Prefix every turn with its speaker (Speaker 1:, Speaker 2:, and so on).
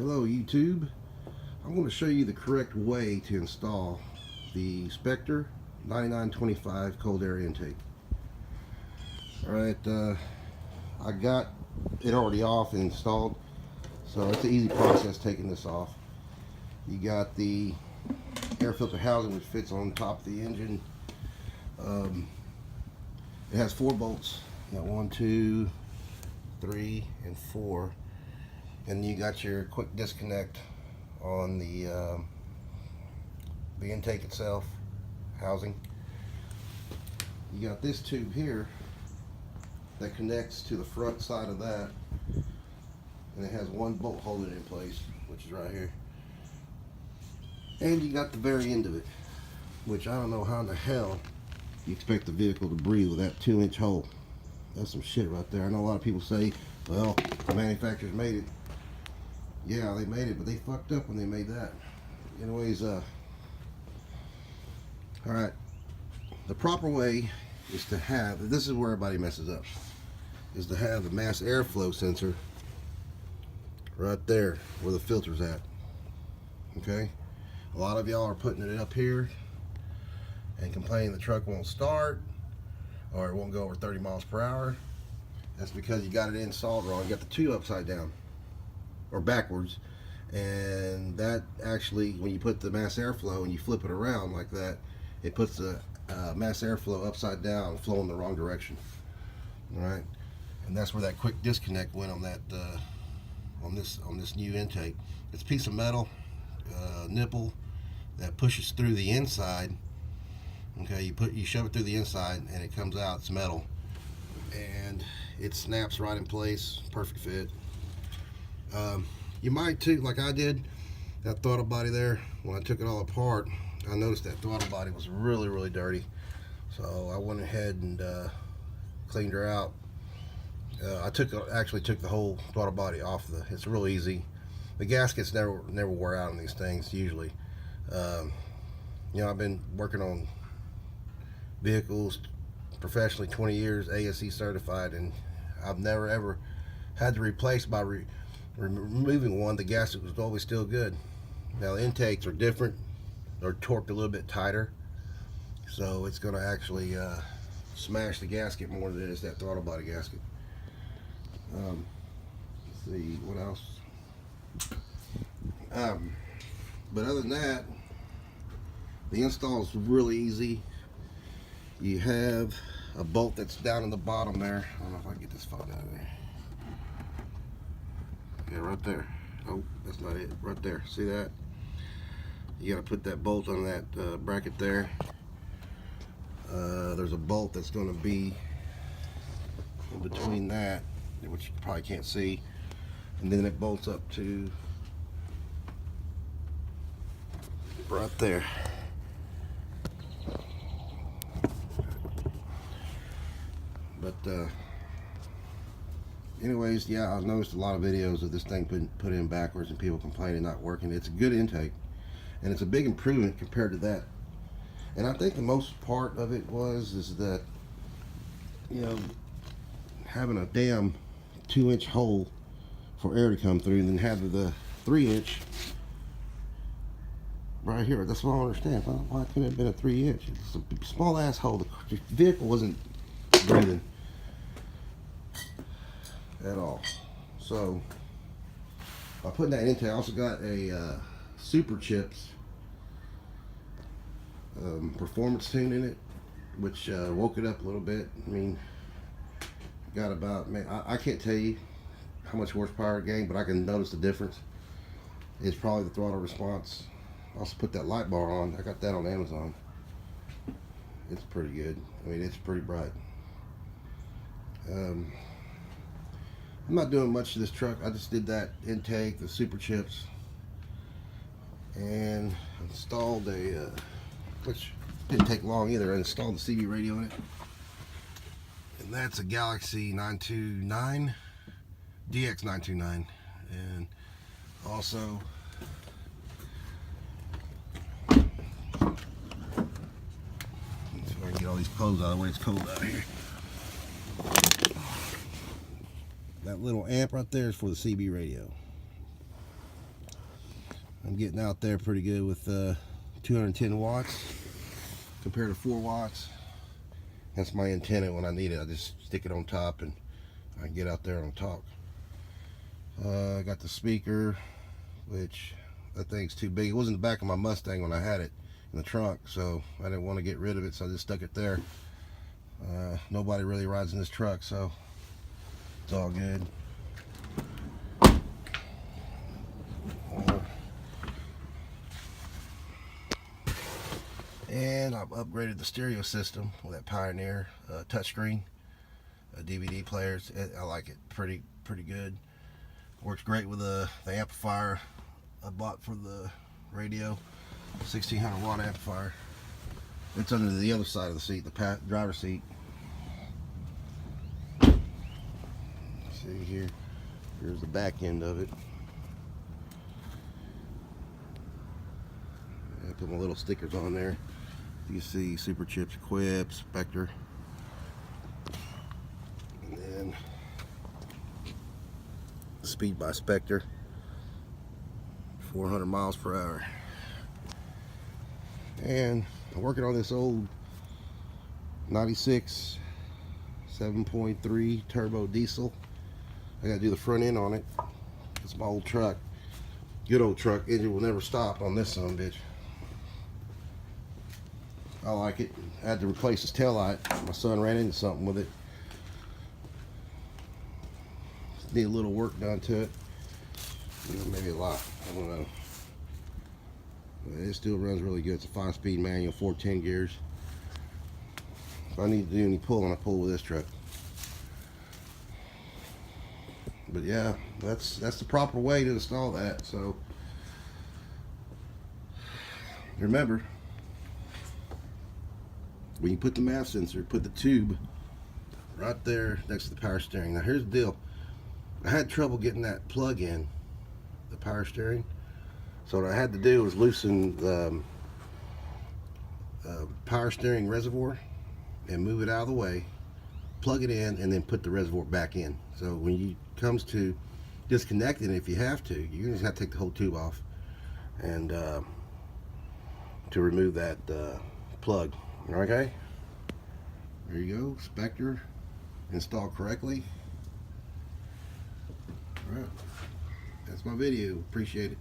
Speaker 1: Hello YouTube. I'm going to show you the correct way to install the Spectre 9925 cold air intake. Alright, I got it already off and installed, so it's an easy process taking this off. You got the air filter housing which fits on top of the engine. It has 4 bolts. You got 1, 2, 3, and 4. And you got your quick disconnect on the intake itself, housing. You got this tube here that connects to the front side of that, and it has 1 bolt holding it in place, which is right here. And you got the very end of it, which I don't know how in the hell you expect the vehicle to breathe with that 2-inch hole. That's some shit right there. I know a lot of people say, well, the manufacturers made it. Yeah, they made it, but they fucked up when they made that. Anyways, alright. The proper way is to have, this is where everybody messes up, is to have the mass airflow sensor right there where the filter's at. Okay? A lot of y'all are putting it up here and complaining the truck won't start or it won't go over 30 miles per hour. That's because you got it installed wrong. You got the tube upside down or backwards, and that actually, when you put the mass airflow and you flip it around like that, it puts the mass airflow upside down, flowing the wrong direction. All right, and that's where that quick disconnect went on that on this new intake. It's a piece of metal nipple that pushes through the inside. Okay, you shove it through the inside and it comes out. It's metal and it snaps right in place, perfect fit. You might too, like I did, that throttle body there, when I took it all apart, I noticed that throttle body was really dirty. So I went ahead and cleaned her out. I actually took the whole throttle body off. It's real easy. The gaskets never wear out on these things usually. You know, I've been working on vehicles professionally 20 years, ASE certified, and I've never ever had to replace by removing one. The gasket was always still good. Now the intakes are different. They're torqued a little bit tighter, so it's going to actually smash the gasket more than it is that throttle body gasket. Let's see what else. But other than that, the install is really easy. You have a bolt that's down in the bottom there. I don't know if I can get this phone out of there. Yeah, right there. Oh, that's not it. Right there. See that? You got to put that bolt on that bracket there. There's a bolt that's going to be in between that, which you probably can't see, and then it bolts up to right there. But anyways, yeah, I've noticed a lot of videos of this thing put in backwards and people complaining not working. It's a good intake, and it's a big improvement compared to that. And I think the most part of it is that, you know, having a damn 2-inch hole for air to come through, and then having the 3-inch right here. That's what I don't understand. Why couldn't it have been a 3-inch? It's a small ass hole. The vehicle wasn't breathing at all. So by putting that intake, I also got a Super Chips performance tune in it, which woke it up a little bit. I mean, got about, man, I can't tell you how much horsepower it gained, but I can notice the difference. It's probably the throttle response. I also put that light bar on. I got that on Amazon. It's pretty good. I mean, it's pretty bright. I'm not doing much to this truck. I just did that intake, the Super Chips, and installed a, which didn't take long either. I installed the CB radio in it, and that's a Galaxy 929, DX929, and also I can get all these clothes out of the way. It's cold out here. That little amp right there is for the CB radio. I'm getting out there pretty good with 210 watts compared to 4 watts. That's my antenna when I need it. I just stick it on top and I can get out there and talk. I got the speaker, which that thing's too big. It was in the back of my Mustang when I had it in the trunk, so I didn't want to get rid of it, so I just stuck it there. Nobody really rides in this truck, so it's all good. And I've upgraded the stereo system with that Pioneer touchscreen DVD players. I like it pretty good. Works great with the amplifier I bought for the radio, 1600 watt amplifier. It's under the other side of the seat, the driver's seat. See here, here's the back end of it. I put my little stickers on there. You see Super Chips equipped, Spectre, and then speed by Spectre, 400 miles per hour. And I'm working on this old 96 7.3 turbo diesel. I gotta do the front end on it. It's my old truck, good old truck. Engine will never stop on this son of a bitch. I like it. I had to replace his taillight. My son ran into something with it. Need a little work done to it. You know, maybe a lot. I don't know. But it still runs really good. It's a 5-speed manual, 14 gears. If I need to do any pulling, I pull with this truck. But yeah, that's the proper way to install that. So remember, when you put the MAF sensor, put the tube right there next to the power steering. Now here's the deal. I had trouble getting that plug in, the power steering. So what I had to do was loosen the power steering reservoir and move it out of the way, plug it in, and then put the reservoir back in. So when you comes to disconnecting, if you have to, you just have to take the whole tube off and to remove that plug. Okay, there you go. Spectre installed correctly. All right, that's my video. Appreciate it.